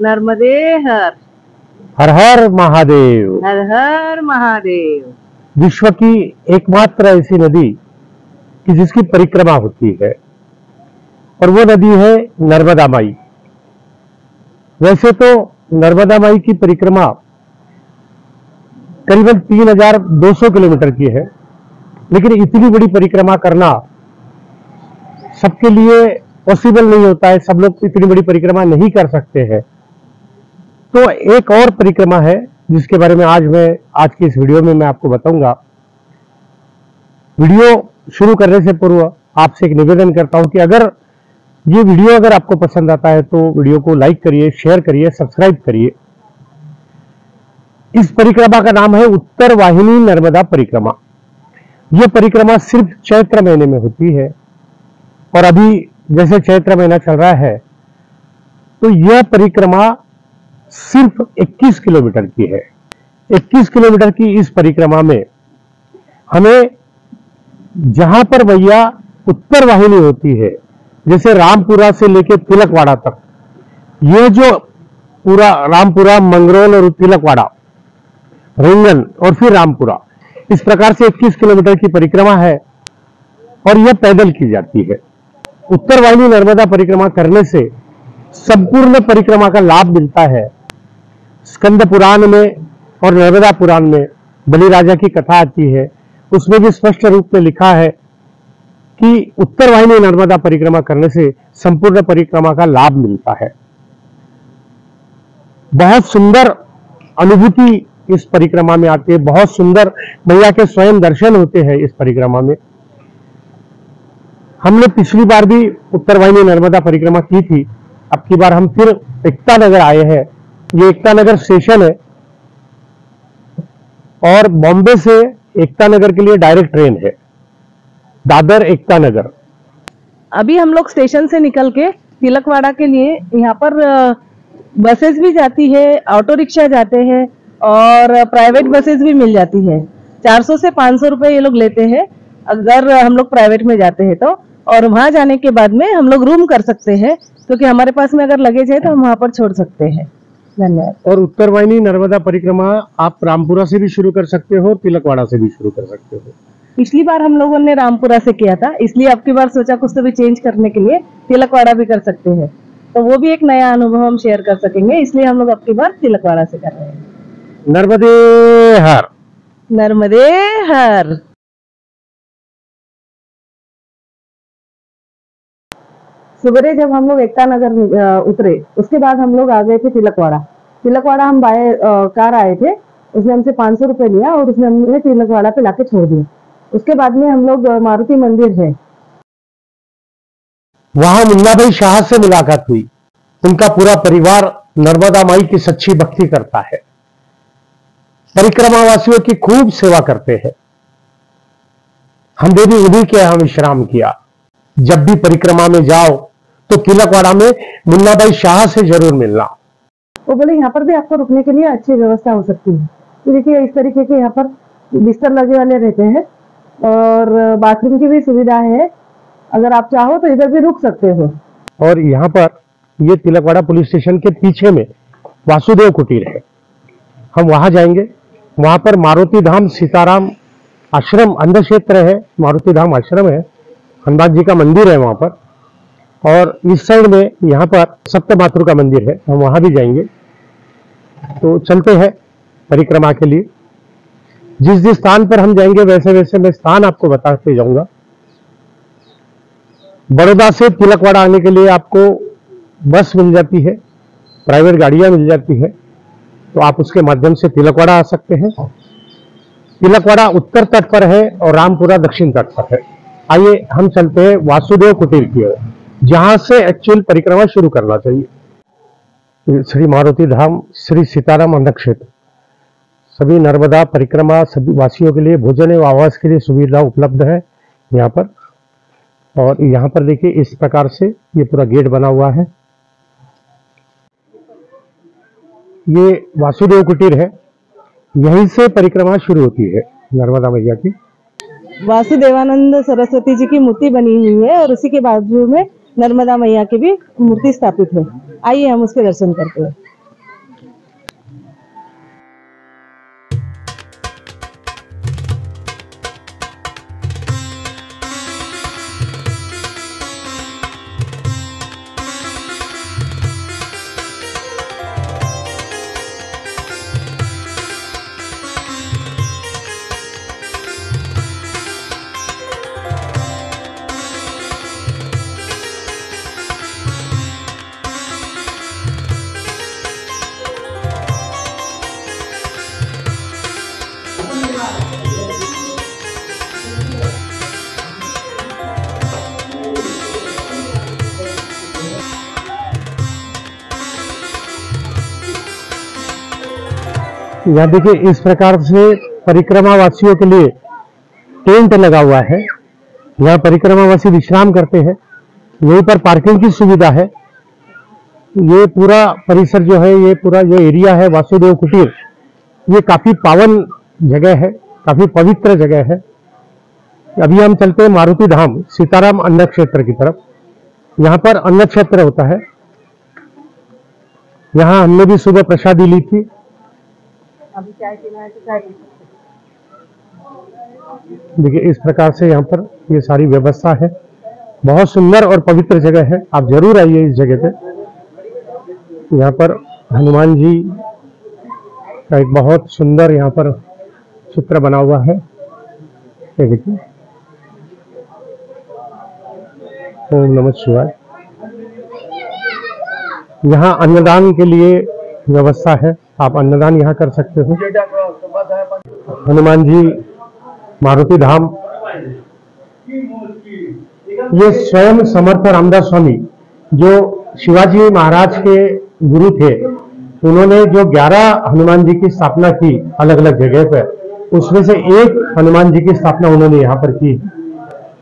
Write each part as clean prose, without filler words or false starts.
नर्मदे हर। हर हर महादेव। हर हर महादेव। विश्व की एकमात्र ऐसी नदी कि जिसकी परिक्रमा होती है और वो नदी है नर्मदा माई। वैसे तो नर्मदा माई की परिक्रमा करीबन 3200 किलोमीटर की है, लेकिन इतनी बड़ी परिक्रमा करना सबके लिए पॉसिबल नहीं होता है। सब लोग इतनी बड़ी परिक्रमा नहीं कर सकते हैं। तो एक और परिक्रमा है जिसके बारे में आज की इस वीडियो में मैं आपको बताऊंगा। वीडियो शुरू करने से पूर्व आपसे एक निवेदन करता हूं कि अगर ये वीडियो आपको पसंद आता है तो वीडियो को लाइक करिए, शेयर करिए, सब्सक्राइब करिए। इस परिक्रमा का नाम है उत्तर वाहिनी नर्मदा परिक्रमा। यह परिक्रमा सिर्फ चैत्र महीने में होती है और अभी जैसे चैत्र महीना चल रहा है तो यह परिक्रमा सिर्फ 21 किलोमीटर की है। 21 किलोमीटर की इस परिक्रमा में हमें जहां पर भैया उत्तर वाहिनी होती है, जैसे रामपुरा से लेके तिलकवाड़ा तक, यह जो पूरा रामपुरा, मंगरोल और तिलकवाड़ा, रेंगन और फिर रामपुरा, इस प्रकार से 21 किलोमीटर की परिक्रमा है और यह पैदल की जाती है। उत्तर वाहिनी नर्मदा परिक्रमा करने से संपूर्ण परिक्रमा का लाभ मिलता है। स्कंद पुराण में और नर्मदा पुराण में बलिराजा की कथा आती है, उसमें भी स्पष्ट रूप में लिखा है कि उत्तर वाहिनी नर्मदा परिक्रमा करने से संपूर्ण परिक्रमा का लाभ मिलता है। बहुत सुंदर अनुभूति इस परिक्रमा में आती है, बहुत सुंदर मैया के स्वयं दर्शन होते हैं इस परिक्रमा में। हमने पिछली बार भी उत्तर वाहिनी नर्मदा परिक्रमा की थी, अब की बार हम फिर एकता नगर आए हैं। ये एकता नगर स्टेशन है और बॉम्बे से एकता नगर के लिए डायरेक्ट ट्रेन है, दादर एकता नगर। अभी हम लोग स्टेशन से निकल के तिलकवाड़ा के लिए, यहाँ पर बसेस भी जाती है, ऑटो रिक्शा जाते हैं और प्राइवेट बसेस भी मिल जाती है। 400 से 500 रुपए ये लोग लेते हैं अगर हम लोग प्राइवेट में जाते हैं तो। और वहां जाने के बाद में हम लोग रूम कर सकते हैं, क्योंकि हमारे पास में अगर लगेज है तो हम वहां पर छोड़ सकते हैं। धन्यवाद। और उत्तर वाहिनी नर्मदा परिक्रमा आप रामपुरा से भी शुरू कर सकते हो, तिलकवाड़ा से भी शुरू कर सकते हो। पिछली बार हम लोगों ने रामपुरा से किया था, इसलिए अब की बार सोचा कुछ तो भी चेंज करने के लिए तिलकवाड़ा भी कर सकते हैं, तो वो भी एक नया अनुभव हम शेयर कर सकेंगे, इसलिए हम लोग अब की बार तिलकवाड़ा से कर रहे हैं। नर्मदे हर। नर्मदे हर। सुबह जब हम लोग एकता नगर उतरे, उसके बाद हम लोग आ गए थे तिलकवाड़ा। तिलकवाड़ा हम बाय कार आए थे, उसने हमसे 500 रुपए लिया और उसने हमें तिलकवाड़ा पे लाके छोड़ दिया। उसके बाद में हम लोग मारुति मंदिर है, वहां मुन्ना भाई शाह से मुलाकात हुई। उनका पूरा परिवार नर्मदा माई की सच्ची भक्ति करता है, परिक्रमा वासियों की खूब सेवा करते हैं। हमने भी उन्हीं के यहां विश्राम किया। जब भी परिक्रमा में जाओ तो तिलकवाड़ा में मुन्ना भाई शाह से जरूर मिलना। वो बोले यहाँ पर भी आपको रुकने के लिए अच्छी व्यवस्था हो सकती है। तो देखिए इस तरीके के यहाँ पर बिस्तर लगे वाले रहते हैं और बाथरूम की भी सुविधा है, अगर आप चाहो तो इधर भी रुक सकते हो। और यहाँ पर ये तिलकवाड़ा पुलिस स्टेशन के पीछे में वासुदेव कुटीर है, हम वहां जाएंगे। वहां पर मारुति धाम सीताराम आश्रम अंध क्षेत्र है, मारुति धाम आश्रम है, हनुमान जी का मंदिर है वहां पर। और इस साइड में यहाँ पर सप्तमातृ का मंदिर है, हम वहां भी जाएंगे। तो चलते हैं परिक्रमा के लिए। जिस जिस स्थान पर हम जाएंगे वैसे वैसे मैं स्थान आपको बताते जाऊंगा। बड़ौदा से तिलकवाड़ा आने के लिए आपको बस मिल जाती है, प्राइवेट गाड़ियां मिल जाती है, तो आप उसके माध्यम से तिलकवाड़ा आ सकते हैं। तिलकवाड़ा उत्तर तट पर है और रामपुरा दक्षिण तट पर है। आइए हम चलते हैं वासुदेव कुटीर की ओर, जहां से एक्चुअल परिक्रमा शुरू करना चाहिए। श्री मारुति धाम, श्री सीताराम अंध क्षेत्र, सभी नर्मदा परिक्रमा सभी वासियों के लिए भोजन एवं आवास के लिए सुविधा उपलब्ध है यहाँ पर। और यहाँ पर देखिए इस प्रकार से ये पूरा गेट बना हुआ है। ये वासुदेव कुटीर है, यहीं से परिक्रमा शुरू होती है नर्मदा मैया की। वासुदेवानंद सरस्वती जी की मूर्ति बनी हुई है और उसी के बाजू में नर्मदा मैया की भी मूर्ति स्थापित है। आइए हम उसके दर्शन करते हैं। यहाँ देखिए इस प्रकार से परिक्रमा वासियों के लिए टेंट लगा हुआ है। यहाँ परिक्रमावासी विश्राम करते हैं। यहीं पर पार्किंग की सुविधा है। ये पूरा परिसर जो है, ये पूरा जो एरिया है वासुदेव कुटीर, ये काफी पावन जगह है, काफी पवित्र जगह है। अभी हम चलते हैं मारुति धाम सीताराम अन्न क्षेत्र की तरफ। यहाँ पर अन्न क्षेत्र होता है। यहाँ हमने भी सुबह प्रसादी ली थी। अभी चाय पीना है तो चाय पी सकते हैं। देखिए इस प्रकार से यहाँ पर ये सारी व्यवस्था है। बहुत सुंदर और पवित्र जगह है, आप जरूर आइए इस जगह पे। यहाँ पर हनुमान जी का एक बहुत सुंदर यहाँ पर चित्र बना हुआ है। ये देखिए, ओम नमः शिवाय। यहाँ अन्नदान के लिए व्यवस्था है, आप अन्नदान यहाँ कर सकते हो। हनुमान जी मारुति धाम, ये स्वयं समर्थ रामदास स्वामी जो शिवाजी महाराज के गुरु थे, उन्होंने जो 11 हनुमान जी की स्थापना की अलग अलग जगह पर, उसमें से एक हनुमान जी की स्थापना उन्होंने यहाँ पर की।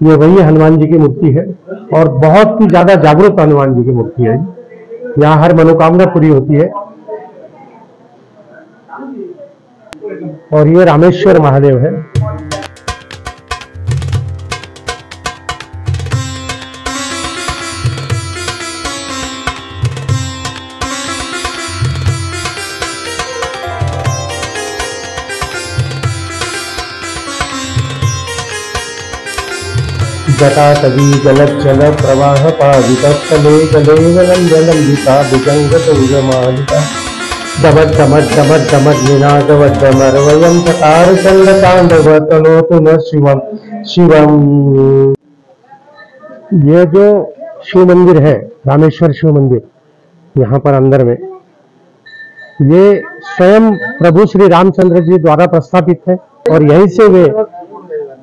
ये वही हनुमान जी की मूर्ति है और बहुत ही ज्यादा जागरूक हनुमान जी की मूर्ति है। यहाँ हर मनोकामना पूरी होती है। और ये रामेश्वर महादेव है। जटाटवी जलज्जल प्रवाह पावितस्थले गले गलंजलंबिता भुजंगतुंगमालिका दमद्दमद्दमद्दमद् निनादवद्दमर्वयं चकार चंडतांडव तनोतु न शिवम शिवम। ये जो शिव मंदिर है, रामेश्वर शिव मंदिर, यहाँ पर अंदर में ये स्वयं प्रभु श्री रामचंद्र जी द्वारा प्रस्थापित है और यहीं से वे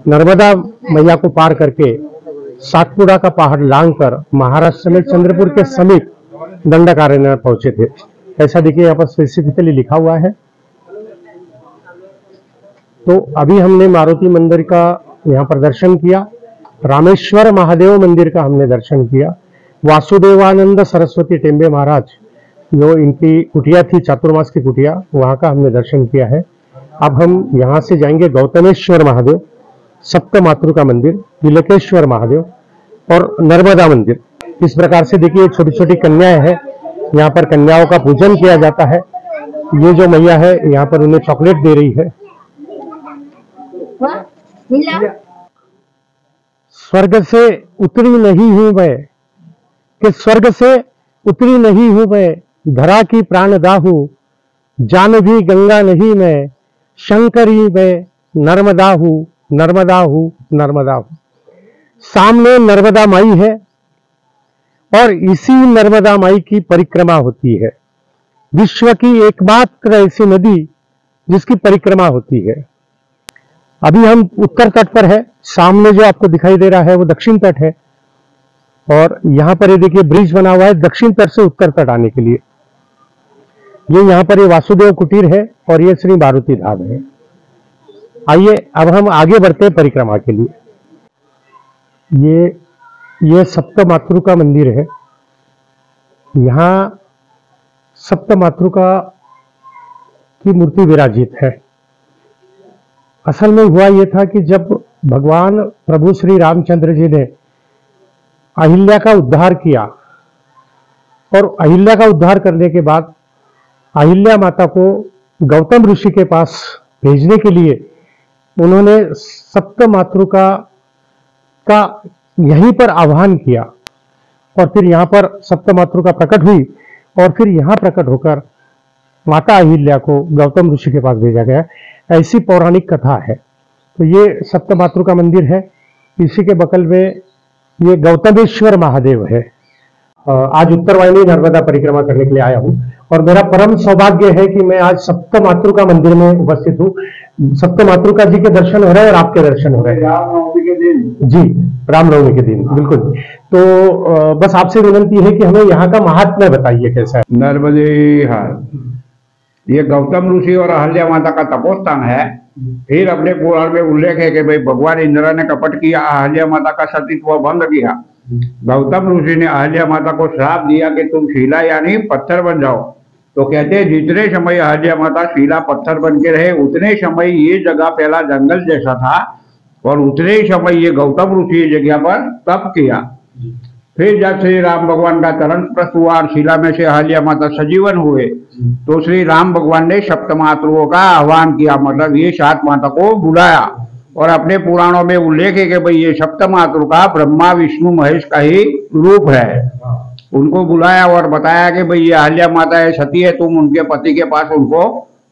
नर्मदा मैया को पार करके सातपुड़ा का पहाड़ लांघकर महाराष्ट्र में चंद्रपुर के समीप दंडकारण्य पहुंचे थे। ऐसा देखिए यहाँ पर स्पेसिफिकली लिखा हुआ है। तो अभी हमने मारुति मंदिर का यहाँ पर दर्शन किया, रामेश्वर महादेव मंदिर का हमने दर्शन किया, वासुदेवानंद सरस्वती टेम्बे महाराज जो इनकी कुटिया थी, चातुर्मास की कुटिया, वहां का हमने दर्शन किया है। अब हम यहाँ से जाएंगे गौतमेश्वर महादेव, सप्त मातृका मंदिर, तिलकेश्वर महादेव और नर्मदा मंदिर। इस प्रकार से देखिए छोटी छोटी कन्याएं हैं, यहाँ पर कन्याओं का पूजन किया जाता है। ये जो मैया है यहाँ पर उन्हें चॉकलेट दे रही है। स्वर्ग से उतरी नहीं हूं मैं, कि स्वर्ग से उतरी नहीं हूं मैं, धरा की प्राणदाहू, जानवी गंगा नहीं मैं, शंकरी मैं नर्मदा हूं, नर्मदा हूं, नर्मदा हूं। सामने नर्मदा माई है और इसी नर्मदा माई की परिक्रमा होती है। विश्व की एकमात्र ऐसी नदी जिसकी परिक्रमा होती है। अभी हम उत्तर तट पर है, सामने जो आपको दिखाई दे रहा है वो दक्षिण तट है और यहाँ पर ये देखिए ब्रिज बना हुआ है दक्षिण तट से उत्तर तट आने के लिए। ये यहाँ पर ये वासुदेव कुटीर है और ये श्री मारुति धाम है। आइए अब हम आगे बढ़ते हैं परिक्रमा के लिए। ये सप्त मातृका मंदिर है। यहाँ सप्त मातृका की मूर्ति विराजित है। असल में हुआ यह था कि जब भगवान प्रभु श्री रामचंद्र जी ने अहिल्या का उद्धार किया और अहिल्या का उद्धार करने के बाद अहिल्या माता को गौतम ऋषि के पास भेजने के लिए उन्होंने सप्त मातृका का यहीं पर आह्वान किया और फिर यहाँ पर सप्त मातृका प्रकट हुई और फिर यहाँ प्रकट होकर माता अहिल्या को गौतम ऋषि के पास भेजा गया। ऐसी पौराणिक कथा है। तो ये सप्त मातृका मंदिर है, इसी के बगल में ये गौतमेश्वर महादेव है। आज उत्तरवाहिनी नर्मदा परिक्रमा करने के लिए आया हूँ और मेरा परम सौभाग्य है कि मैं आज सप्त मातृका मंदिर में उपस्थित हूँ। सप्त मातृका जी के दर्शन हो रहे हैं और आपके दर्शन हो रहे हैं रामनवमी के दिन। जी, रामनवमी के दिन, बिल्कुल। तो बस आपसे विनंती है कि हमें यहाँ का महात्म्य बताइए कैसा है। नर्मदे हर, ये गौतम ऋषि और अहल्या माता का तपोस्थान है। फिर अपने पुराण में उल्लेख है कि भाई भगवान इंद्र ने कपट किया, अहल्या माता का सतीत्व बंद किया। गौतम ऋषि ने अहल्या माता को श्राप दिया कि तुम शिला यानी पत्थर बन जाओ। तो कहते हैं जितने समय अहल्या माता शिला पत्थर बन के रहे उतने समय ये जगह पहला जंगल जैसा था और उतने ही समय ये गौतम ऋषि ये जगह पर तप किया। फिर जब श्री राम भगवान का चरण स्पर्श हुआ और शिला में से अहल्या माता सजीवन हुए तो श्री राम भगवान ने सप्तमातृओं का आह्वान किया, मतलब ये 7 माता को बुलाया। और अपने पुराणों में उल्लेख है कि भाई ये सप्तमातृका ब्रह्मा विष्णु महेश का ही रूप है। उनको बुलाया और बताया कि भाई ये अहल्या माता है, सती है, तुम उनके पति के पास उनको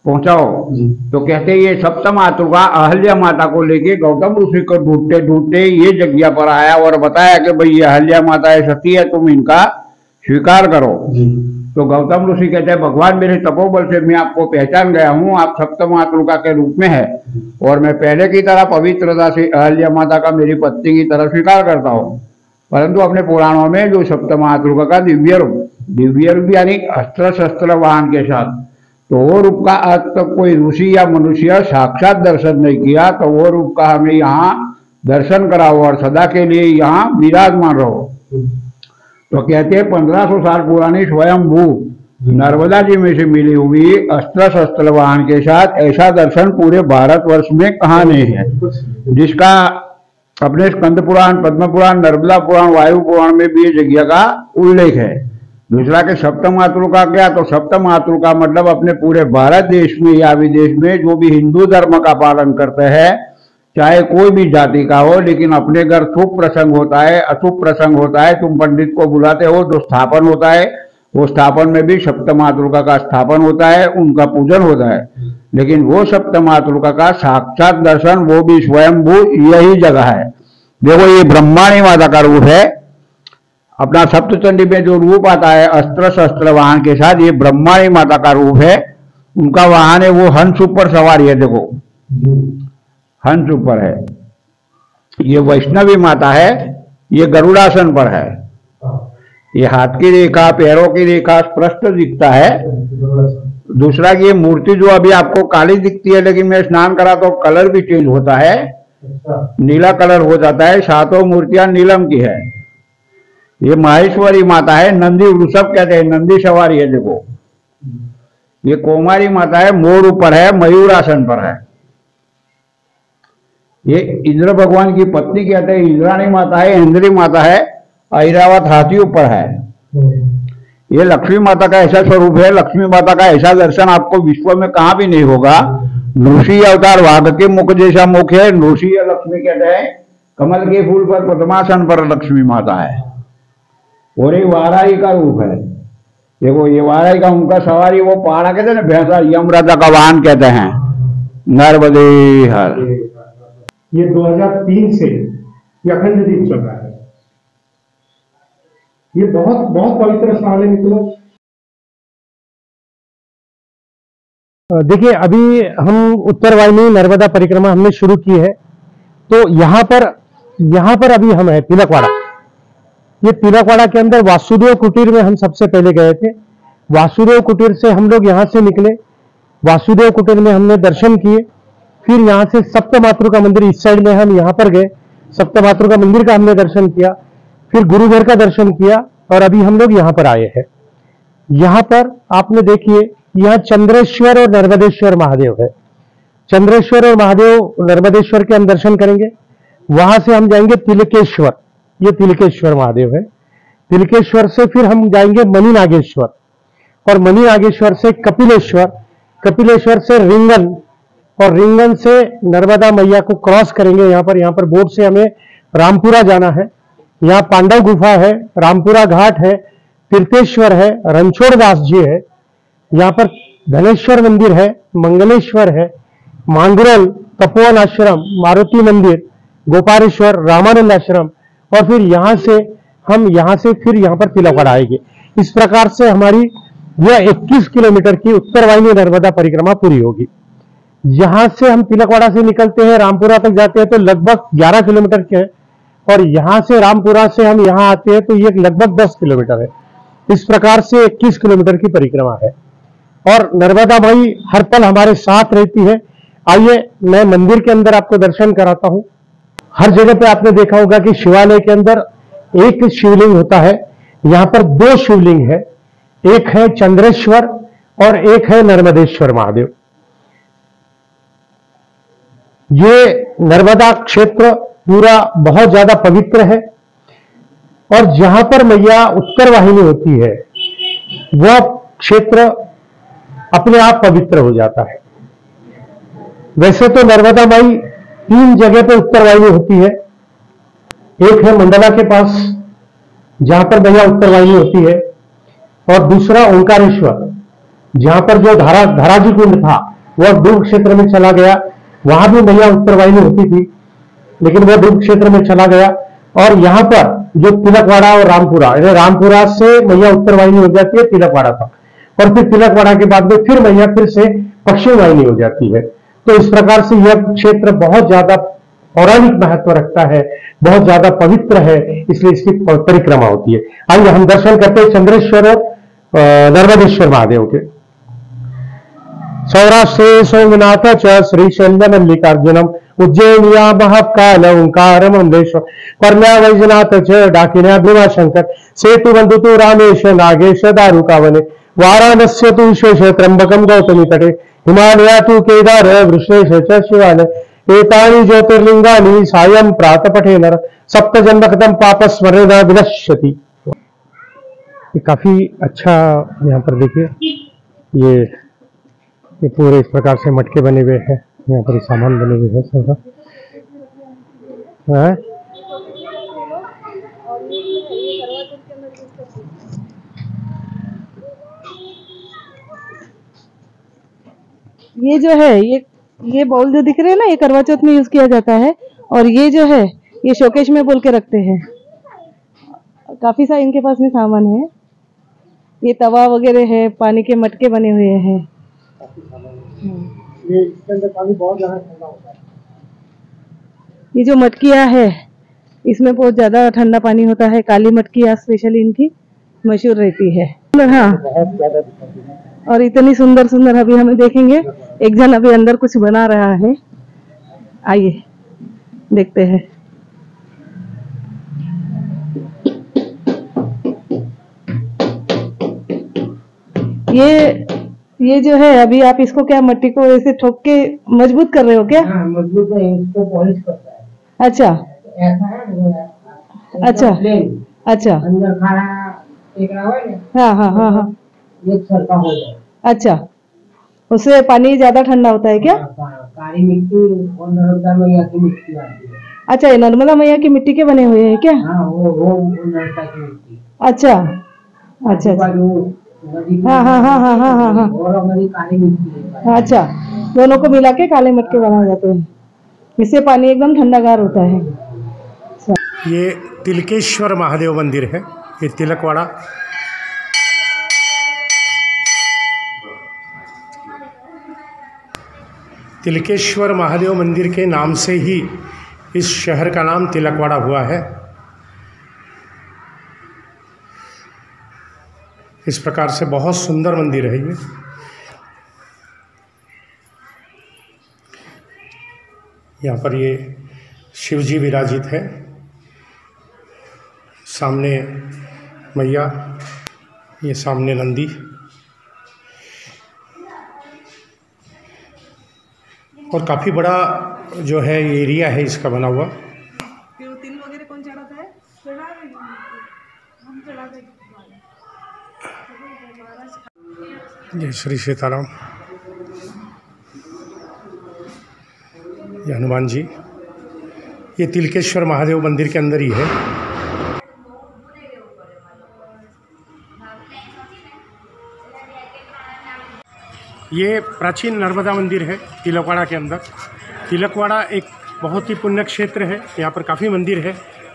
पहुंचाओ। तो कहते ये सप्तमातृका अहल्या माता को लेके गौतम ऋषि को ढूंढते ढूंढते ये जगह पर आया और बताया कि भाई ये अहल्या माता है, सती है, तुम इनका स्वीकार करो। तो गौतम ऋषि कहते हैं भगवान मेरे तपोबल से मैं आपको पहचान गया हूँ, आप सप्तमातृका के रूप में है और मैं पहले की तरह पवित्रता से अहल्या माता का मेरी पत्नी की तरह स्वीकार करता हूँ। परंतु अपने पुराणों में जो सप्तमातृका का दिव्य रूप यानी अस्त्र शस्त्र वाहन के साथ, तो वो रूप का आज तक कोई ऋषि या मनुष्य साक्षात दर्शन नहीं किया। तो वो रूप का हमें यहाँ दर्शन कराओ और सदा के लिए यहाँ विराजमान रहो। तो कहते हैं 1500 साल पुरानी स्वयंभू नर्मदा जी में से मिली हुई अस्त्र शस्त्र वाहन के साथ ऐसा दर्शन पूरे भारतवर्ष में कहाँ नहीं है, जिसका अपने स्कंद पुराण, पद्म पुराण, नर्मदा पुराण, वायु पुराण में भी ये जगह का उल्लेख है। दूसरा के सप्तमातृका क्या, तो सप्तमातृका मतलब अपने पूरे भारत देश में या विदेश में जो भी हिंदू धर्म का पालन करते हैं, चाहे कोई भी जाति का हो, लेकिन अपने घर शुभ प्रसंग होता है, अशुभ प्रसंग होता है, तुम पंडित को बुलाते हो, जो स्थापन होता है वो स्थापन में भी सप्तमातृका का स्थापन होता है, उनका पूजन होता है। लेकिन वो सप्तमातृका का साक्षात दर्शन वो भी स्वयंभू यही जगह है। देखो ये ब्रह्माणी माता का रूप है। अपना सप्तचंडी में जो रूप आता है अस्त्र शस्त्र वाहन के साथ, ये ब्रह्माणी माता का रूप है। उनका वाहन है वो हंस ऊपर सवारी है, देखो हंस ऊपर है। ये वैष्णवी माता है, ये गरुड़ासन पर है। ये हाथ की रेखा, पैरों की रेखा स्पष्ट दिखता है। दूसरा कि ये मूर्ति जो अभी आपको काली दिखती है, लेकिन मैं स्नान करा तो कलर भी चेंज होता है, नीला कलर हो जाता है। 7 मूर्तियां नीलम की है। ये माहेश्वरी माता है, नंदी वृषभ कहते हैं, नंदी सवारी है। देखो ये कौमारी माता है, मोर ऊपर है, मयूरासन पर है। ये इंद्र भगवान की पत्नी कहते हैं, इंद्राणी माता है, इंद्री माता है, ऐरावत हाथी ऊपर है। ये लक्ष्मी माता का ऐसा स्वरूप है। लक्ष्मी माता का ऐसा दर्शन आपको विश्व में कहीं भी नहीं होगा। नृषि अवतार वाघ के मुख जैसा मुख है, नृषि या लक्ष्मी कहते हैं। कमल के फूल पर पद्मासन पर लक्ष्मी माता है। और ये वाराही का रूप है। देखो ये वाराही का, उनका सवारी वो पहाड़ा कहते हैं ना, भैंसा, यमराजा का वाहन कहते हैं। नर्मदे हर। ये 2003 से ये अखंड दीप चल रहा है। ये बहुत बहुत पवित्र स्थान है मित्रों। देखिए अभी हम उत्तरवाहिनी नर्मदा परिक्रमा हमने शुरू की है। तो यहाँ पर अभी हम है तिलकवाड़ा। ये तिलकवाड़ा के अंदर वासुदेव कुटीर में हम सबसे पहले गए थे। वासुदेव कुटीर से हम लोग यहाँ से निकले, वासुदेव कुटीर में हमने दर्शन किए। फिर यहाँ से सप्तमातृका मंदिर इस साइड में हम यहाँ पर गए, सप्तमातृका मंदिर का हमने दर्शन किया। फिर गुरुघर का दर्शन किया और अभी हम लोग यहाँ पर आए हैं। यहाँ पर आपने देखिए, यहाँ चंद्रेश्वर और नर्मदेश्वर महादेव है। चंद्रेश्वर और महादेव नर्मदेश्वर के हम दर्शन करेंगे। वहां से हम जाएंगे तिलकेश्वर, ये तिलकेश्वर महादेव है। तिलकेश्वर से फिर हम जाएंगे मणि नागेश्वर, और मणि नागेश्वर से कपिलेश्वर, कपिलेश्वर से रिंगन, और रिंगन से नर्मदा मैया को क्रॉस करेंगे। यहाँ पर बोट से हमें रामपुरा जाना है। यहाँ पांडव गुफा है, रामपुरा घाट है, तीर्थेश्वर है, रणछोड़ दास जी है, यहाँ पर धनेश्वर मंदिर है, मंगलेश्वर है, मांगरोल, तपोवन आश्रम, मारुति मंदिर, गोपालेश्वर, रामानंद आश्रम, और फिर यहाँ से फिर यहाँ पर तिलकवाड़ा आएंगे। इस प्रकार से हमारी यह 21 किलोमीटर की उत्तर वाहिनी नर्मदा परिक्रमा पूरी होगी। यहां से हम तिलकवाड़ा से निकलते हैं, रामपुरा तक जाते हैं तो लगभग 11 किलोमीटर के है, और यहां से रामपुरा से हम यहां आते हैं तो ये लगभग 10 किलोमीटर है। इस प्रकार से 21 किलोमीटर की परिक्रमा है, और नर्मदा माई हर पल हमारे साथ रहती है। आइए मैं मंदिर के अंदर आपको दर्शन कराता हूं। हर जगह पे आपने देखा होगा कि शिवालय के अंदर एक शिवलिंग होता है, यहां पर 2 शिवलिंग है, एक है चंद्रेश्वर और एक है नर्मदेश्वर महादेव। ये नर्मदा क्षेत्र पूरा बहुत ज्यादा पवित्र है, और जहां पर मैया उत्तर वाहिनी होती है वह क्षेत्र अपने आप पवित्र हो जाता है। वैसे तो नर्मदा माई 3 जगह पे उत्तर वाहिनी होती है। एक है मंडला के पास जहां पर मैया उत्तर वाहिनी होती है, और दूसरा ओंकारेश्वर जहां पर जो धाराजी कुंड था वह दुर्ग क्षेत्र में चला गया, वहां भी मैया उत्तर वाहिनी होती थी लेकिन वह दुर्ग क्षेत्र में चला गया। और यहाँ पर जो तिलकवाड़ा और रामपुरा, रामपुरा से मैया उत्तर वाहिनी हो जाती है तिलकवाड़ा तक, और फिर तिलकवाड़ा के बाद में फिर मैया फिर से पश्चिम वाहिनी हो जाती है। तो इस प्रकार से यह क्षेत्र बहुत ज्यादा पौराणिक महत्व रखता है, बहुत ज्यादा पवित्र है, इसलिए इसकी परिक्रमा होती है। आइए हम दर्शन करते हैं चंद्रेश्वर और नर्मदेश्वर महादेव के। सौराष्ट्रे सोमनाथ च श्रीशैल्य मल्लिकार्जुनम उज्जैनिया महकाल ओंकार मंदेश्वर कर्ण्या वैजनाथ च डाकिन्या भीमाशंकर सेतु बंधुतु रामेश नागेश दारुकावने वाराणस्य तु विश्वेश त्र्यंबकम गौतमी तटे हिमालया तु केदार वृषेश च शिवालय एतानि ज्योतिर्लिंगानि सायं प्रातपठे नर सप्त जन्मकृतं पाप स्मरेण विनश्यति। काफी अच्छा यहाँ पर देखिए ये पूरे इस प्रकार से मटके बने हुए हैं, यहाँ पर सामान बने हुए हैं सब। ये जो है ये बाउल जो दिख रहे हैं ना, ये करवा चौथ में यूज किया जाता है, और ये जो है ये शोकेश में बोल के रखते हैं। काफी सारा इनके पास में सामान है, ये तवा वगैरह है, पानी के मटके बने हुए हैं। ये इसके अंदर पानी बहुत ज्यादा ठंडा होता है। ये जो मटकियाँ है इसमें बहुत ज्यादा ठंडा पानी होता है। काली मटकियाँ स्पेशली इनकी मशहूर रहती है। हाँ, बहुत ज्यादा। और इतनी सुंदर सुंदर अभी हमें देखेंगे। एक जन अभी अंदर कुछ बना रहा है, आइए देखते हैं। ये जो है अभी आप इसको क्या मट्टी को ऐसे ठोक के मजबूत कर रहे हो क्या? हाँ, मजबूत है, इसको पॉलिश करता है। अच्छा ऐसा है। अच्छा अच्छा, अंदर खाना एक रहा है ना। हाँ हाँ हाँ हाँ, एक सरका हो जाए। अच्छा, उससे पानी ज्यादा ठंडा होता है क्या? काली मिट्टी और नर्मदा मैया की मिट्टी आती है। अच्छा, ये नर्मदा मैया की मिट्टी के बने हुए हैं क्या? हाँ, वो नर्मदा की मिट्टी। अच्छा अच्छा, हाँ हाँ हाँ हाँ हाँ हाँ हाँ, और हमारी काली मिट्टी है। अच्छा, दोनों को मिला के काले मटके बनाए जाते हैं, इससे पानी एकदम ठंडागार होता है। ये तिलकेश्वर महादेव मंदिर है, ये तिलकवाड़ा। तिलकेश्वर महादेव मंदिर के नाम से ही इस शहर का नाम तिलकवाड़ा हुआ है। इस प्रकार से बहुत सुंदर मंदिर है ये। यहाँ पर ये शिव जी विराजित है, सामने मैया, ये सामने नंदी, और काफ़ी बड़ा जो है एरिया है इसका बना हुआ। तिल वगैरह कौन चढ़ाता है? जय श्री सीताराम। ये हनुमान जी, ये तिलकेश्वर महादेव मंदिर के अंदर ही है। ये प्राचीन नर्मदा मंदिर है तिलकवाड़ा के अंदर। तिलकवाड़ा एक बहुत ही पुण्य क्षेत्र है, यहाँ पर काफ़ी मंदिर है।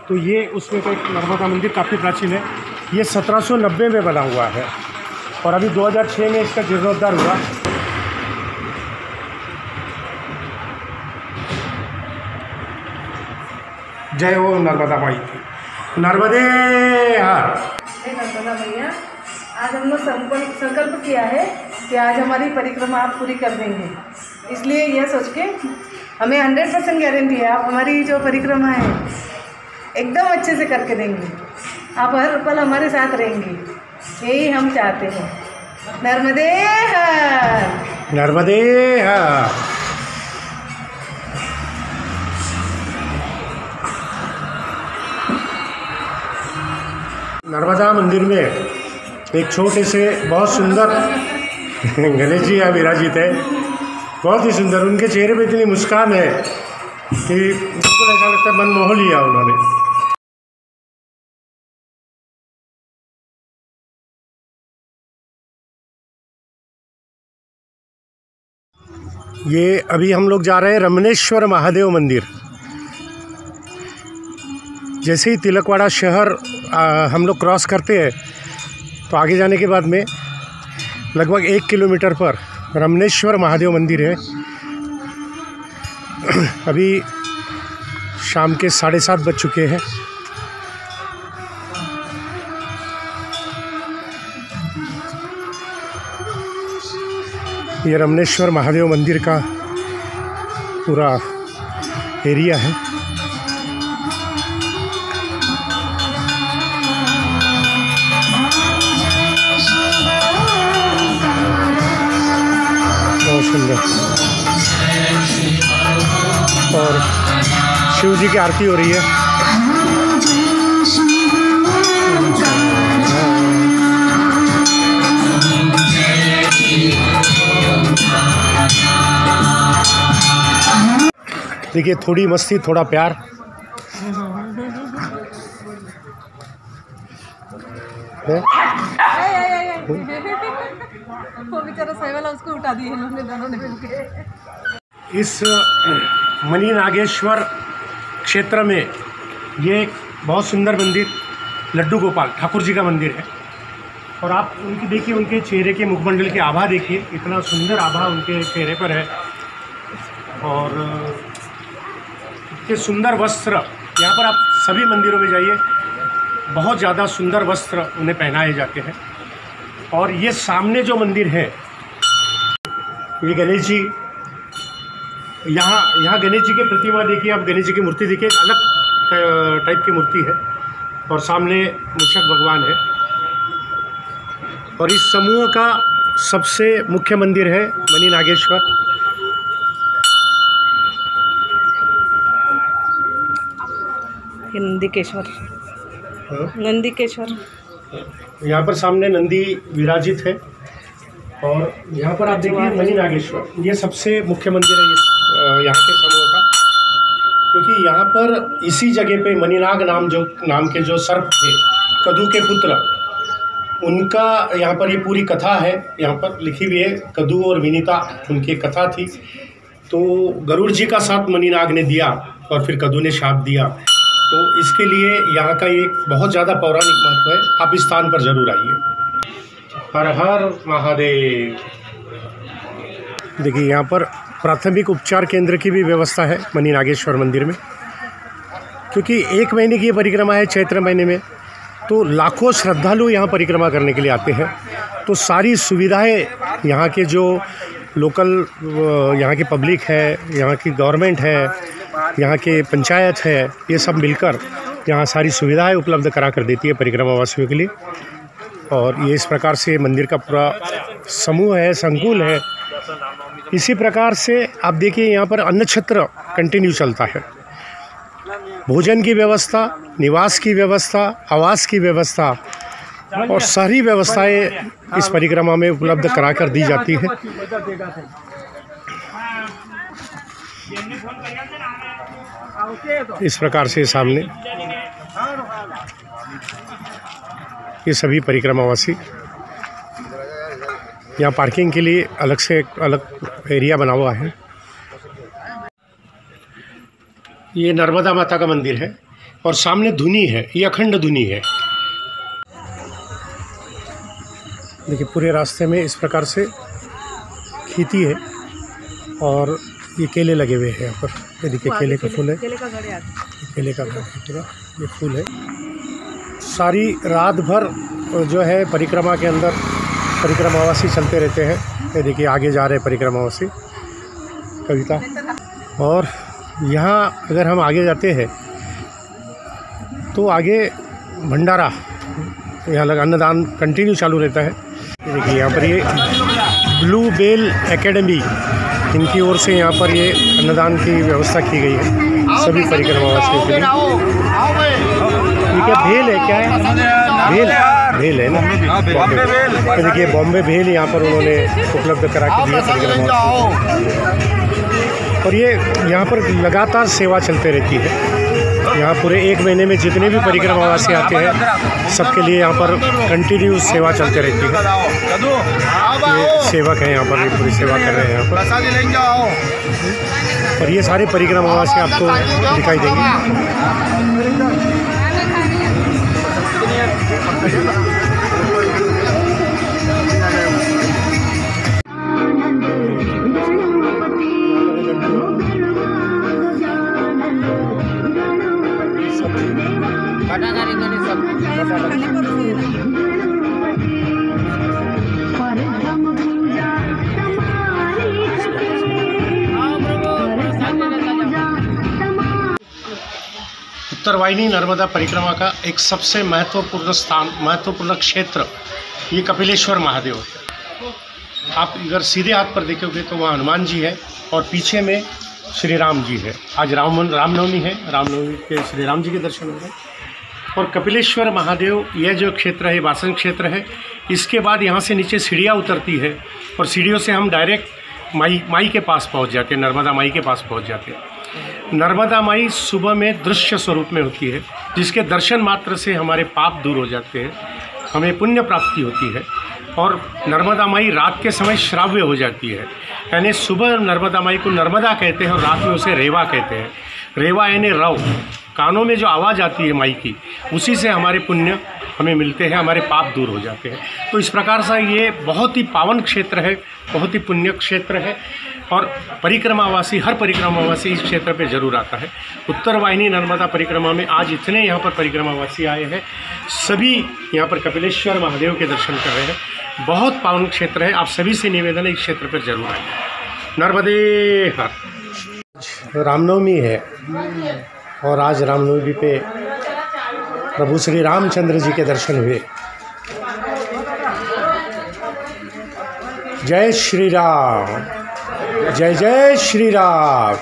तो ये उसमें का एक नर्मदा मंदिर काफ़ी प्राचीन है। ये 1790 में बना हुआ है और अभी 2006 में इसका जीर्णोद्धार हुआ। जय हो नर्मदा माई की, नर्मदे हर। नर्मदा मैया, आज हम लोग संकल्प किया है कि आज हमारी परिक्रमा आप पूरी कर देंगे। इसलिए यह सोच के हमें 100% गारंटी है आप हमारी जो परिक्रमा है एकदम अच्छे से करके देंगे। आप हर पल हमारे साथ रहेंगे, यही हम चाहते हैं। नर्मदे हर, नर्मदे हर। नर्मदा मंदिर में एक छोटे से बहुत सुंदर गणेश जी यहाँ विराजित है, बहुत ही सुंदर। उनके चेहरे पे इतनी मुस्कान है कि बिल्कुल ऐसा लगता है मन मोह लिया उन्होंने। ये अभी हम लोग जा रहे हैं रमनेश्वर महादेव मंदिर। जैसे ही तिलकवाड़ा शहर हम लोग क्रॉस करते हैं तो आगे जाने के बाद में लगभग 1 किलोमीटर पर रमनेश्वर महादेव मंदिर है। अभी शाम के 7:30 बज चुके हैं। ये रमनेश्वर महादेव मंदिर का पूरा एरिया है। बहुत सुंदर, और शिव जी की आरती हो रही है। देखिए, थोड़ी मस्ती थोड़ा प्यार। वो बेचारा सहवाला उसको उठा दिए इन्होंने दोनों ने मिलके। इस मणि नागेश्वर क्षेत्र में ये एक बहुत सुंदर मंदिर लड्डू गोपाल ठाकुर जी का मंदिर है। और आप उनकी देखिए, उनके चेहरे के मुखमंडल की आभा देखिए, इतना सुंदर आभा उनके चेहरे पर है। और इतने सुंदर वस्त्र, यहाँ पर आप सभी मंदिरों में जाइए, बहुत ज़्यादा सुंदर वस्त्र उन्हें पहनाए जाते हैं। और ये सामने जो मंदिर है, ये गणेश जी, यहाँ गणेश जी की प्रतिमा देखिए आप, गणेश जी की मूर्ति देखिए, एक अलग टाइप की मूर्ति है। और सामने मूषक भगवान है। और इस समूह का सबसे मुख्य मंदिर है मणि नागेश्वर। नंदीकेश्वर, नंदीकेश्वर। यहाँ पर सामने नंदी विराजित है। और यहाँ पर आप देखिए मणि नागेश्वर, ये सबसे मुख्य मंदिर है इस यहाँ के समूह का। क्योंकि यहाँ पर इसी जगह पे मणिनाग नाम के जो सर्प थे, कदू के पुत्र, उनका यहाँ पर ये पूरी कथा है, यहाँ पर लिखी हुई है। कदू और विनीता उनकी कथा थी। तो गरुड़ जी का साथ मणिनाग ने दिया और फिर कदू ने शाप दिया। तो इसके लिए यहाँ का एक बहुत ज़्यादा पौराणिक महत्व है। आप इस स्थान पर जरूर आइए। हर हर महादेव। देखिए, यहाँ पर प्राथमिक उपचार केंद्र की भी व्यवस्था है मणि नागेश्वर मंदिर में। क्योंकि 1 महीने की ये परिक्रमा है, चैत्र महीने में, तो लाखों श्रद्धालु यहाँ परिक्रमा करने के लिए आते हैं। तो सारी सुविधाएं यहाँ के जो लोकल यहाँ की पब्लिक है, यहाँ की गवर्नमेंट है, यहाँ के पंचायत है, ये सब मिलकर यहाँ सारी सुविधाएं उपलब्ध करा कर देती है परिक्रमा वासियों के लिए। और ये इस प्रकार से मंदिर का पूरा समूह है, संकुल है। इसी प्रकार से आप देखिए, यहाँ पर अन्न छत्र कंटिन्यू चलता है। भोजन की व्यवस्था, निवास की व्यवस्था, आवास की व्यवस्था, और सारी व्यवस्थाएं इस परिक्रमा में उपलब्ध करा कर दी जाती है। इस प्रकार से सामने ये सभी परिक्रमावासी, यहाँ पार्किंग के लिए अलग से अलग एरिया बना हुआ है। ये नर्मदा माता का मंदिर है और सामने धुनी है, ये अखंड धुनी है। देखिए पूरे रास्ते में इस प्रकार से खेती है और ये केले लगे हुए हैं यहाँ पर। ये देखिए केले का फूल है, केले का घर है पूरा, ये फूल है। सारी रात भर जो है परिक्रमा के अंदर परिक्रमावासी चलते रहते हैं। ये देखिए आगे जा रहे परिक्रमावासी कविता। और यहाँ अगर हम आगे जाते हैं तो आगे भंडारा, यहाँ लगा अन्नदान कंटिन्यू चालू रहता है। ये देखिए यहाँ पर ये ब्लू बेल एकेडमी, इनकी ओर से यहाँ पर ये अन्नदान की व्यवस्था की गई है सभी परिक्रमावासियों के लिए। ये क्या भेल है, क्या है भेल है ना, बॉम्बे भेल। तो देखिए बॉम्बे भेल यहाँ पर उन्होंने उपलब्ध करा के दिया परिक्रमावासियों को। और ये यहाँ पर लगातार सेवा चलते रहती है। यहाँ पूरे 1 महीने में जितने भी परिक्रमावासी आते हैं सबके लिए यहाँ पर कंटिन्यू सेवा चलते रहती है। ये सेवक है यहाँ पर, ये पूरी सेवा कर रहे हैं यहाँ पर। और ये सारे परिक्रमावासी आपको दिखाई देंगे। उत्तर वाहिनी नर्मदा परिक्रमा का एक सबसे महत्वपूर्ण स्थान, महत्वपूर्ण क्षेत्र ये कपिलेश्वर महादेव है। आप अगर सीधे हाथ पर देखोगे तो वहाँ हनुमान जी है और पीछे में श्री राम जी है। आज रामनवमी है, रामनवमी के श्री राम जी के दर्शन हो रहे हैं। और कपिलेश्वर महादेव यह जो क्षेत्र है, वासन क्षेत्र है। इसके बाद यहाँ से नीचे सीढ़ियाँ उतरती है और सीढ़ियों से हम डायरेक्ट माई के पास पहुँच जाते हैं, नर्मदा माई के पास पहुँच जाते हैं। नर्मदा माई सुबह में दृश्य स्वरूप में होती है, जिसके दर्शन मात्र से हमारे पाप दूर हो जाते हैं, हमें पुण्य प्राप्ति होती है। और नर्मदा माई रात के समय श्राव्य हो जाती है, यानी सुबह नर्मदा माई को नर्मदा कहते हैं और रात में उसे रेवा कहते हैं। रेवा यानी रव, कानों में जो आवाज़ आती है माई की, उसी से हमारे पुण्य हमें मिलते हैं, हमारे पाप दूर हो जाते हैं। तो इस प्रकार से ये बहुत ही पावन क्षेत्र है, बहुत ही पुण्य क्षेत्र है। और परिक्रमावासी, हर परिक्रमावासी इस क्षेत्र पे जरूर आता है। उत्तर वाहिनी नर्मदा परिक्रमा में आज इतने यहाँ पर परिक्रमावासी आए हैं, सभी यहाँ पर कपिलेश्वर महादेव के दर्शन कर रहे हैं। बहुत पावन क्षेत्र है, आप सभी से निवेदन है इस क्षेत्र पर जरूर आए। नर्मदे हर। रामनवमी है और आज रामनवमी पे प्रभु श्री रामचंद्र जी के दर्शन हुए। जय श्री राम, जय जय श्री राम।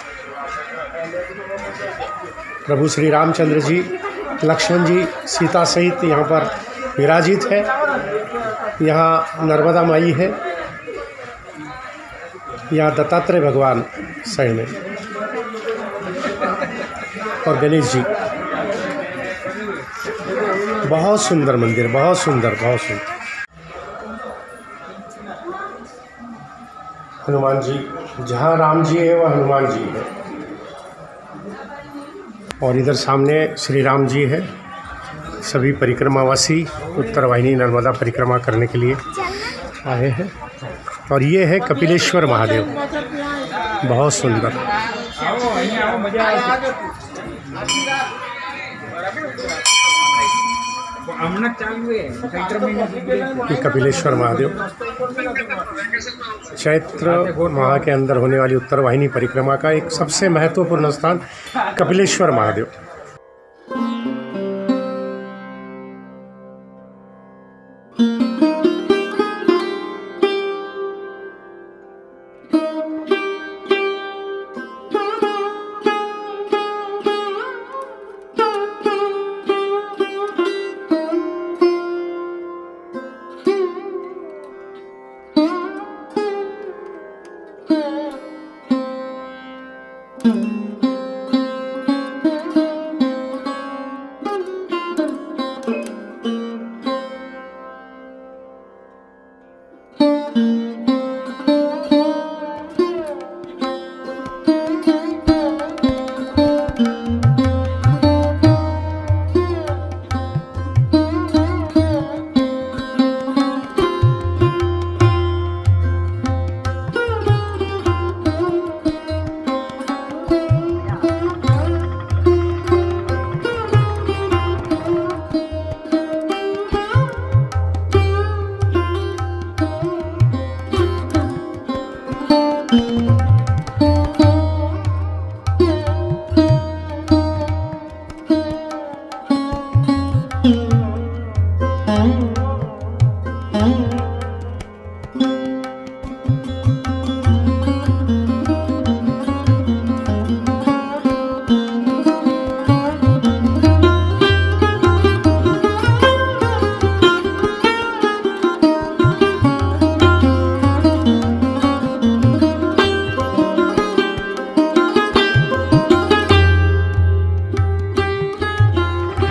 प्रभु श्री रामचंद्र जी, लक्ष्मण जी, सीता सहित यहाँ पर विराजित है। यहाँ नर्मदा माई है, यहाँ दत्तात्रेय भगवान साइड में और गणेश जी। बहुत सुंदर मंदिर, बहुत सुंदर, बहुत सुंदर। हनुमान जी, जहाँ राम जी है वह हनुमान जी है। और इधर सामने श्री राम जी है। सभी परिक्रमावासी उत्तर वाहिनी नर्मदा परिक्रमा करने के लिए आए हैं। और ये है कपिलेश्वर महादेव, बहुत सुंदर। ये कपिलेश्वर महादेव चैत्र माह के अंदर होने वाली उत्तर वाहिनी परिक्रमा का एक सबसे महत्वपूर्ण स्थान कपिलेश्वर महादेव।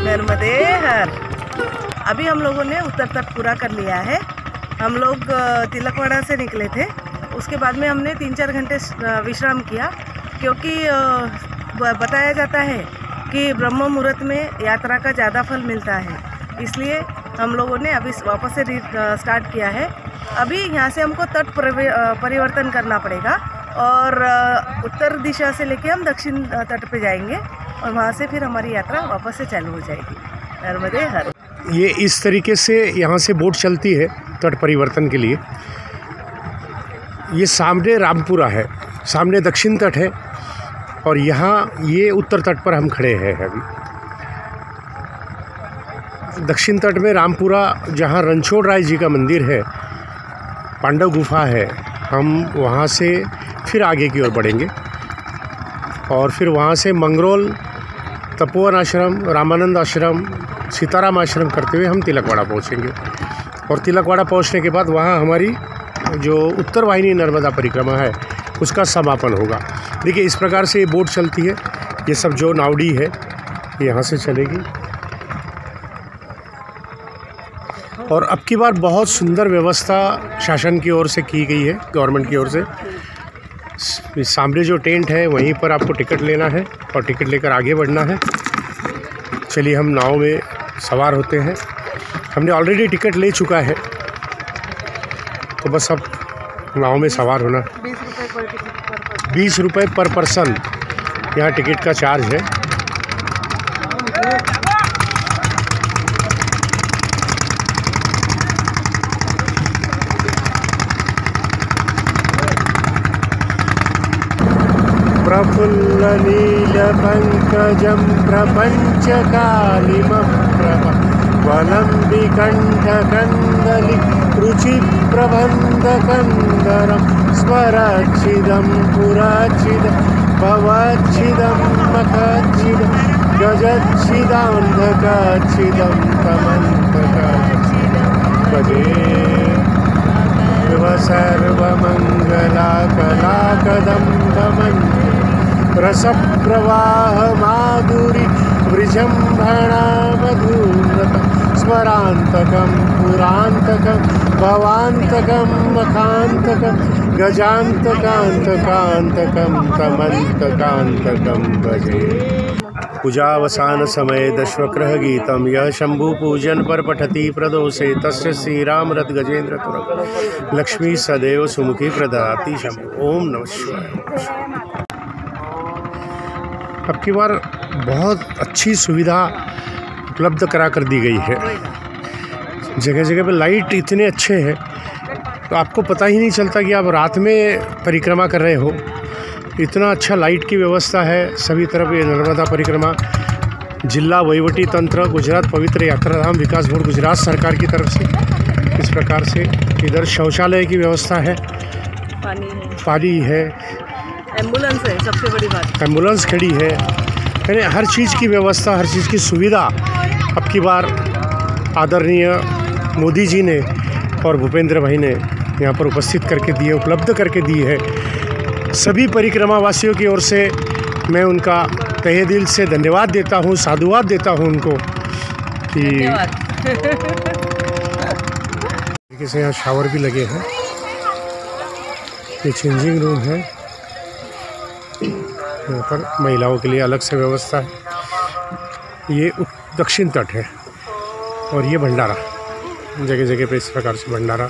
नर्मदे हर। अभी हम लोगों ने उत्तर तट पूरा कर लिया है। हम लोग तिलकवाड़ा से निकले थे, उसके बाद में हमने 3-4 घंटे विश्राम किया, क्योंकि बताया जाता है कि ब्रह्म मुहूर्त में यात्रा का ज़्यादा फल मिलता है, इसलिए हम लोगों ने अभी वापस से स्टार्ट किया है। अभी यहाँ से हमको तट परिवर्तन करना पड़ेगा और उत्तर दिशा से लेके हम दक्षिण तट पे जाएंगे और वहाँ से फिर हमारी यात्रा वापस से चालू हो जाएगी। नर्मदे हर। ये इस तरीके से यहाँ से बोट चलती है तट परिवर्तन के लिए। ये सामने रामपुरा है, सामने दक्षिण तट है और यहाँ ये उत्तर तट पर हम खड़े हैं अभी। दक्षिण तट में रामपुरा, जहाँ रणछोड़ राय जी का मंदिर है, पांडव गुफा है, हम वहाँ से फिर आगे की ओर बढ़ेंगे और फिर वहाँ से मंगरोल, तपोवन आश्रम, रामानंद आश्रम, सीताराम आश्रम करते हुए हम तिलकवाड़ा पहुँचेंगे। और तिलकवाड़ा पहुँचने के बाद वहाँ हमारी जो उत्तर वाहिनी नर्मदा परिक्रमा है उसका समापन होगा। देखिए इस प्रकार से ये बोट चलती है। ये सब जो नावड़ी है यहाँ से चलेगी। और अब की बार बहुत सुंदर व्यवस्था शासन की ओर से की गई है, गवर्नमेंट की ओर से। सामने जो टेंट है वहीं पर आपको टिकट लेना है और टिकट लेकर आगे बढ़ना है। चलिए हम नाव में सवार होते हैं। हमने ऑलरेडी टिकट ले चुका है, तो बस अब नाव में सवार होना। 20 रुपये पर पर्सन यहाँ टिकट का चार्ज है। प्रफुल्लनीलपङ्कजं प्रपञ्चकालिमप्रभवलम्बिकण्ठकन्दलि रुचिप्रबन्धकन्दरं स्मराच्छिदं पुराच्छिदं भवाच्छिदं मखाच्छिदं गजच्छिदान्धकाच्छिदं तमन्तकाच्छिदं भजे सर्वमङ्गलाकलाकदम्बमन् रसप्रवाह माधुरी वृजम्भणा मधुरतं स्मरान्तकं पुरान्तकं भवान्तकं मखान्तकं गजान्तकान्तकान्तकं तमन्तकान्तकं भजे। पूजावसान समय दशवक्रः गीतं यः शंभु पूजन पर पठति प्रदोषे तस्य श्रीराम रथ गजेन्द्र तुरंग लक्ष्मी सदैव सुमुखी प्रददाति शंभु। ओम नमः शिवाय। अब की बार बहुत अच्छी सुविधा उपलब्ध करा कर दी गई है। जगह जगह पे लाइट इतने अच्छे हैं तो आपको पता ही नहीं चलता कि आप रात में परिक्रमा कर रहे हो। इतना अच्छा लाइट की व्यवस्था है सभी तरफ। ये नर्मदा परिक्रमा जिला वहीवटी तंत्र गुजरात पवित्र यात्राधाम विकास बोर्ड गुजरात सरकार की तरफ से इस प्रकार से। इधर शौचालय की व्यवस्था है, पानी है, एम्बुलेंस है, सबसे बड़ी बात एम्बुलेंस खड़ी है। यानी हर चीज़ की व्यवस्था, हर चीज़ की सुविधा अब की बार आदरणीय मोदी जी ने और भूपेंद्र भाई ने यहाँ पर उपस्थित करके दी है, उपलब्ध करके दी है। सभी परिक्रमा वासियों की ओर से मैं उनका तहे दिल से धन्यवाद देता हूँ, साधुवाद देता हूँ उनको कि से यहाँ शावर भी लगे हैं। ये चेंजिंग रूम है, यहाँ पर महिलाओं के लिए अलग से व्यवस्था है। ये दक्षिण तट है और ये भंडारा, जगह जगह पे इस प्रकार से भंडारा।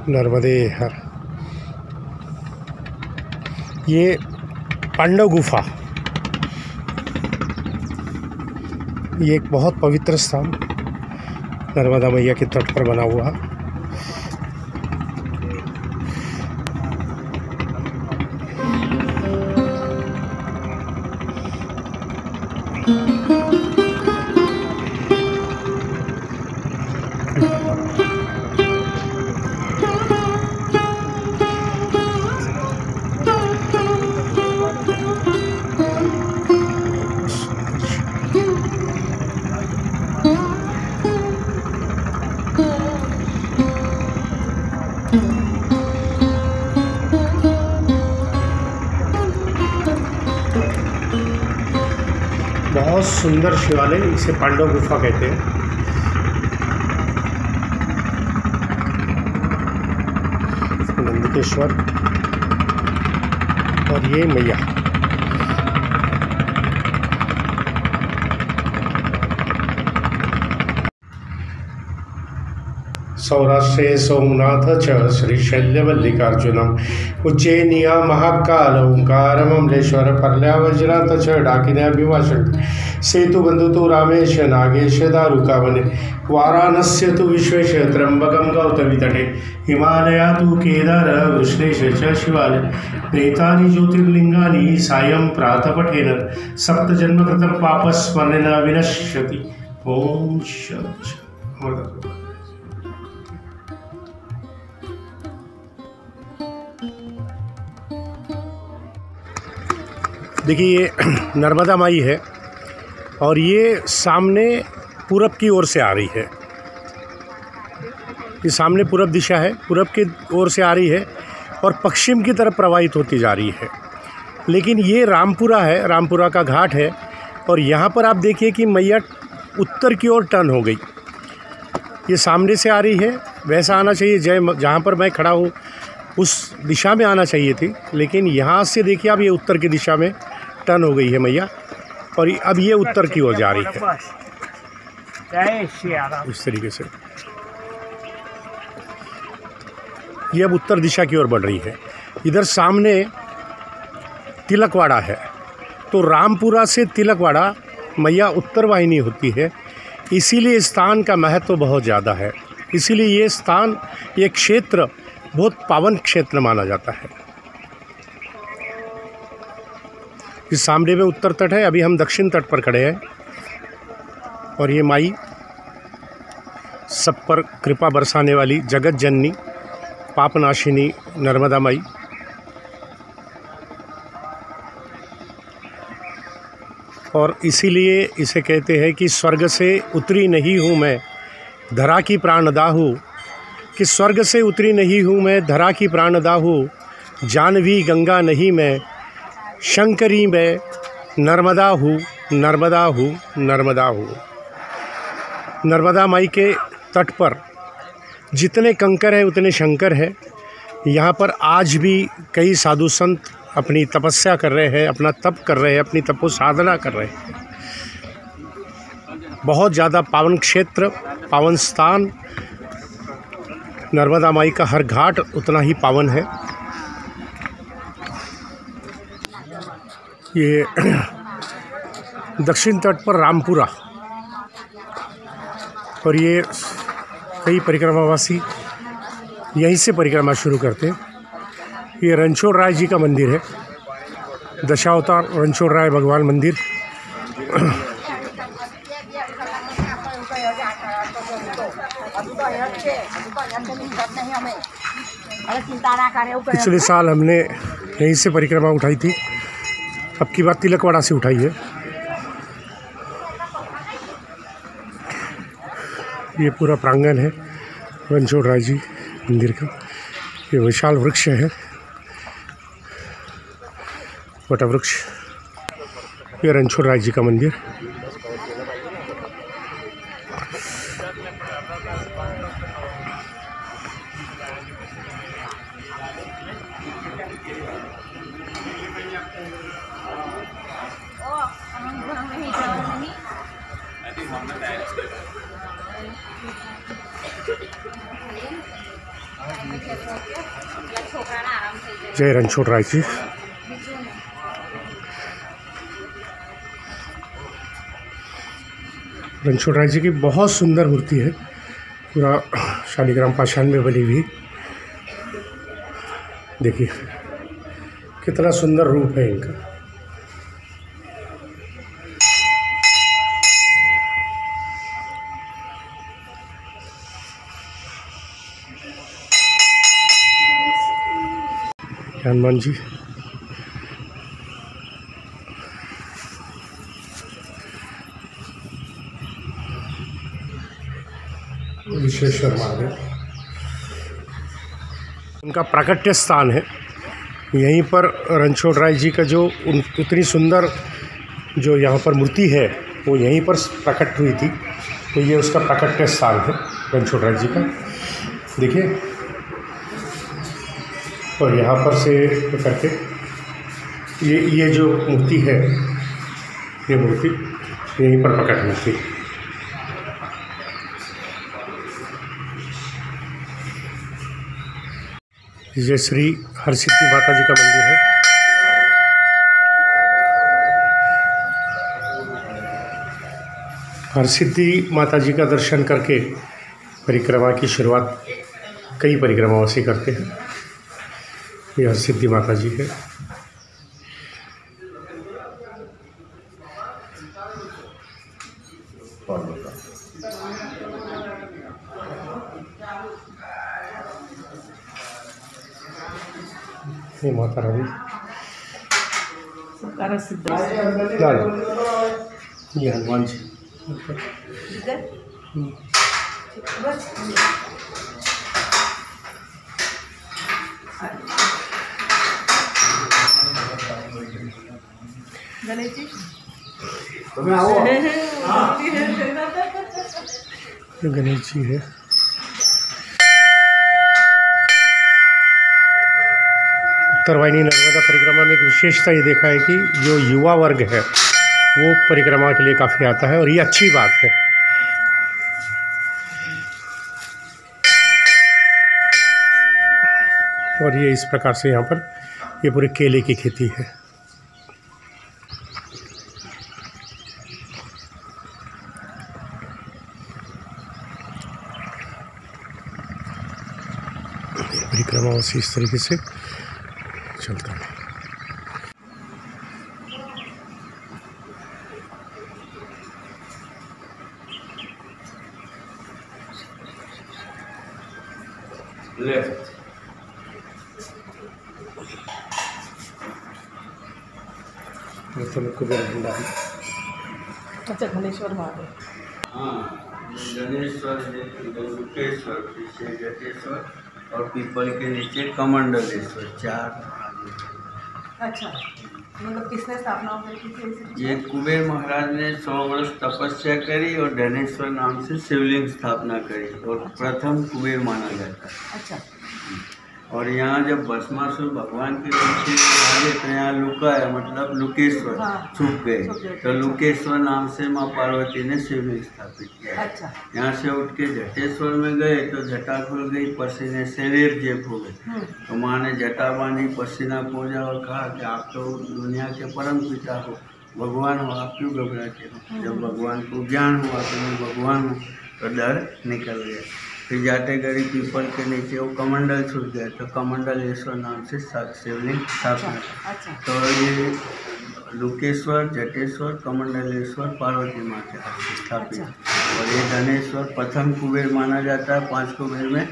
नर्मदे हर, ये पांडव गुफा, ये एक बहुत पवित्र स्थान नर्मदा मैया के तट पर बना हुआ। बहुत सुंदर शिवालय, इसे पांडव गुफा कहते हैं। नंदिकेश्वर और ये मैया। सौराष्ट्रे सोमनाथ च श्रीशैल्यमल्लिकार्जुनम उज्जैनिया महाकाल ओंकारममलेश्वर पर्यावज्रात च डाकिन्याभिभाषण सेतुबंधु तो रामेश नागेश दारुकावने वाराणस्य तु विश्वेश त्र्यंबकं गौतमी तटे हिमालया तु केदार वृष्णेश च शिवालय प्रेतानि ज्योतिर्लिंगानि सायं प्रातपठेन सप्तजन्मकृतं पापस्मरणेन विनश्यति। ओम शांति। देखिए ये नर्मदा माई है और ये सामने पूरब की ओर से आ रही है। ये सामने पूरब दिशा है, पूरब की ओर से आ रही है और पश्चिम की तरफ प्रवाहित होती जा रही है। लेकिन ये रामपुरा है, रामपुरा का घाट है और यहाँ पर आप देखिए कि मैया उत्तर की ओर टर्न हो गई। ये सामने से आ रही है, वैसा आना चाहिए जहाँ पर मैं खड़ा हूँ उस दिशा में आना चाहिए थी, लेकिन यहाँ से देखिए अब ये उत्तर की दिशा में टर्न हो गई है मैया और अब ये उत्तर की ओर जा रही है इस तरीके से। ये अब उत्तर दिशा की ओर बढ़ रही है। इधर सामने तिलकवाड़ा है, तो रामपुरा से तिलकवाड़ा मैया उत्तर वाहिनी होती है, इसीलिए इस स्थान का महत्व बहुत ज़्यादा है। इसीलिए ये स्थान, ये क्षेत्र बहुत पावन क्षेत्र माना जाता है। इस सामने में उत्तर तट है, अभी हम दक्षिण तट पर खड़े हैं और ये माई सब पर कृपा बरसाने वाली जगत जननी पापनाशिनी नर्मदा माई। और इसीलिए इसे कहते हैं कि स्वर्ग से उतरी नहीं हूँ मैं धरा की प्राणदाहू, कि स्वर्ग से उतरी नहीं हूँ मैं धरा की प्राणदाहू, जानवी गंगा नहीं मैं शंकरी मैं नर्मदा हूँ, नर्मदा हूँ, नर्मदा हूँ। नर्मदा माई के तट पर जितने कंकर हैं उतने शंकर हैं। यहाँ पर आज भी कई साधु संत अपनी तपस्या कर रहे हैं, अपना तप कर रहे हैं, अपनी तपो साधना कर रहे हैं। बहुत ज़्यादा पावन क्षेत्र, पावन स्थान। नर्मदा माई का हर घाट उतना ही पावन है। ये दक्षिण तट पर रामपुरा और ये कई परिक्रमावासी यहीं से परिक्रमा शुरू करते हैं। ये रणछोड़ राय जी का मंदिर है, दशावतार रणछोड़ राय भगवान मंदिर। पिछले साल हमने यहीं से परिक्रमा उठाई थी, अब की बात तिलकवाड़ा से उठाई है। ये पूरा प्रांगण है रणछोड़ राय जी मंदिर का। ये विशाल वृक्ष है, वटवृक्ष, ये रणछोड़ राय जी का मंदिर। जय रणछोड़ राय जी। रणछोड़ राय जी की बहुत सुंदर मूर्ति है, पूरा शालिग्राम पाषाण में बनी हुई। देखिए कितना सुंदर रूप है इनका। हनुमान जी, विश्वेश्वर महादेव, उनका प्राकट्य स्थान है। यहीं पर रणछोड़ राय जी का जो उतनी सुंदर जो यहाँ पर मूर्ति है वो यहीं पर प्रकट हुई थी, तो ये उसका प्राकट्य स्थान है रणछोड़ राय जी का। देखिए, और यहाँ पर से करके ये जो मूर्ति है, ये मूर्ति यहीं पर प्रकट हुई थी। ये श्री हरसिद्धि माता जी का मंदिर है। हरसिद्धि माता जी का दर्शन करके परिक्रमा की शुरुआत कई परिक्रमावासी करते हैं। ये हरसिद्धि माता जी है। ये माता रानी, ये हनुमान जी। गणेश जी, ये गणेश जी है। उत्तरवाहिनी नर्मदा परिक्रमा में एक विशेषता ये देखा है कि जो युवा वर्ग है वो परिक्रमा के लिए काफ़ी आता है, और ये अच्छी बात है। और ये इस प्रकार से यहाँ पर ये पूरे केले की खेती है। परिक्रमा उसी इस तरीके से चलता है। कुबेर भंडारी। अच्छा, गणेश्वर महादेव। हाँ, गणेश्वर है, लुकेश्वर, पीछे जटेश्वर और पीपल के नीचे कमंडलेश्वर, 4 महादेव। अच्छा, मतलब किसने स्थापना की थी? ये कुबेर महाराज ने 100 वर्ष तपस्या करी और धनेश्वर नाम से शिवलिंग स्थापना करी और प्रथम कुबेर माना जाता है। अच्छा। और यहाँ जब भस्मासुर भगवान के पीछे आगे तो यहाँ लुकाया, मतलब लुकेश्वर, हाँ, छुप गए, तो लुकेश्वर नाम से माँ पार्वती ने शिवलिंग स्थापित किया। अच्छा। यहाँ से उठ के जटेश्वर में गए तो जटा खुल गई, पसीने से रेप हो गए, तो माँ ने जटा बांधी, पसीना पूजा और कहा कि आप तो दुनिया के परम पिता हो, भगवान हो, आप क्यों घबराते हो? जब भगवान को ज्ञान हुआ तो मैं भगवान हूँ, तो डर निकल गया। फिर जाते गरी पीपल के नीचे वो कमंडल छूट गया, तो कमंडलेश्वर नाम से शिवलिंग स्थापना। अच्छा। तो ये लुकेश्वर, जटेश्वर, कमंडलेश्वर पार्वती माँ के हाथ से स्थापित। और ये धनेश्वर प्रथम कुबेर माना जाता है। 5 कुबेर में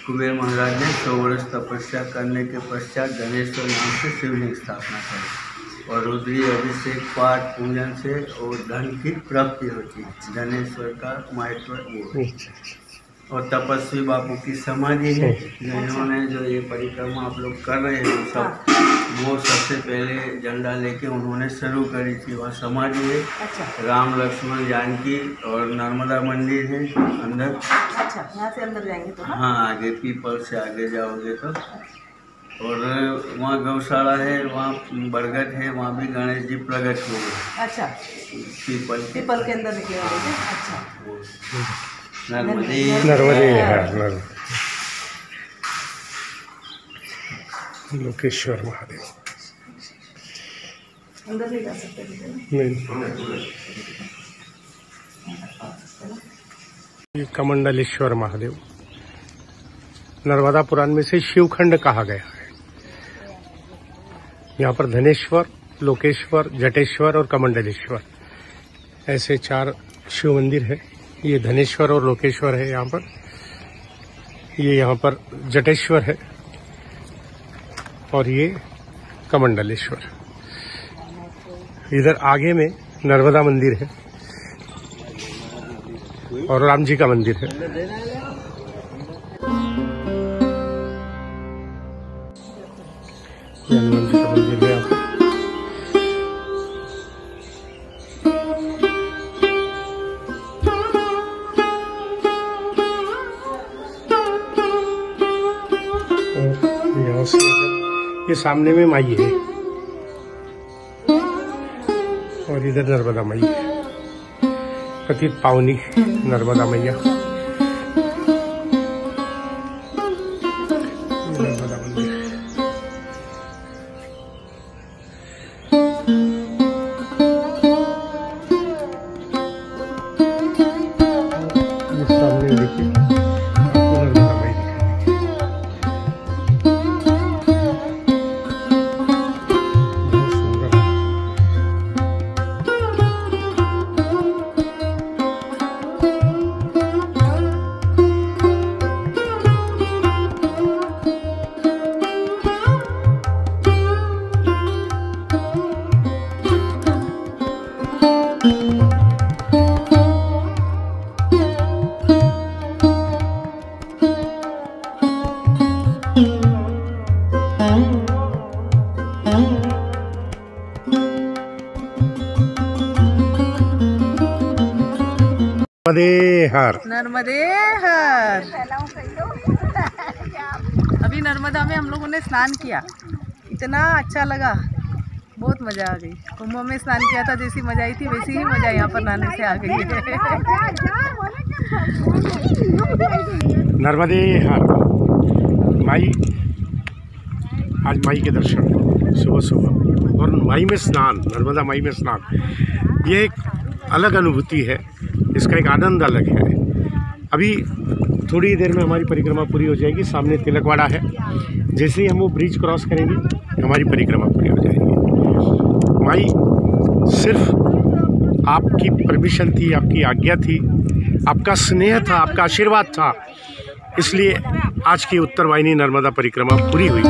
कुबेर महाराज ने 100 वर्ष तपस्या करने के पश्चात धनेश्वर नाम से शिवलिंग स्थापना करी। और रुद्री अभिषेक पाठ पूजन से और धन की प्राप्ति होती है। धनेश्वर का महत्व वो है। और तपस्वी बापू की समाधि है, जिन्होंने जो ये परिक्रमा आप लोग कर रहे हैं सब वो सबसे पहले झंडा लेके उन्होंने शुरू करी थी। वहाँ समाधि है, अच्छा राम लक्ष्मण जानकी, और नर्मदा मंदिर है अंदर। अच्छा, यहाँ से अंदर जाएंगे तो ना? हाँ, आगे पीपल से आगे जाओगे तो। और वहाँ गौशाला है, वहाँ बरगद है, वहाँ भी गणेश जी प्रकट हुए। अच्छा, पीपल के अंदर निकले वाले थे। अच्छा, नर्मदे लोकेश्वर महादेव अंदर नहीं जा सकते नहीं। ये कमंडलेश्वर महादेव नर्मदा पुराण में से शिवखंड कहा गया है। यहाँ पर धनेश्वर, लोकेश्वर, जटेश्वर और कमंडलेश्वर ऐसे 4 शिव मंदिर है। ये धनेश्वर और लोकेश्वर है यहाँ पर। ये यहाँ पर जटेश्वर है और ये कमंडलेश्वर। इधर आगे में नर्मदा मंदिर है और राम जी का मंदिर है। हनुमान जी का मंदिर है यहाँ पर। यहाँ से ये सामने में माई है और इधर नर्मदा माई है। पतित पावनी नर्मदा मैया। नर्मदा मंदिर सामने देखिए, आपको नर्मदा माई दिखाएंगे। बहुत सुंदर है। नर्मदे हर। अभी नर्मदा में हम लोगों ने स्नान किया, इतना अच्छा लगा, बहुत मजा आ गई। कुंभ में स्नान किया था, जैसी मजा आई थी वैसी ही मजा यहाँ पर नहाने से आ गई है। नर्मदे हर माई। आज माई के दर्शन सुबह सुबह और माई में स्नान, नर्मदा माई में स्नान, ये एक अलग अनुभूति है। इसका एक आनंद अलग है। अभी थोड़ी देर में हमारी परिक्रमा पूरी हो जाएगी। सामने तिलकवाड़ा है, जैसे ही हम वो ब्रिज क्रॉस करेंगे हमारी परिक्रमा पूरी हो जाएगी। माई सिर्फ आपकी परमिशन थी, आपकी आज्ञा थी, आपका स्नेह था, आपका आशीर्वाद था, इसलिए आज की उत्तर वाहिनी नर्मदा परिक्रमा पूरी हुई।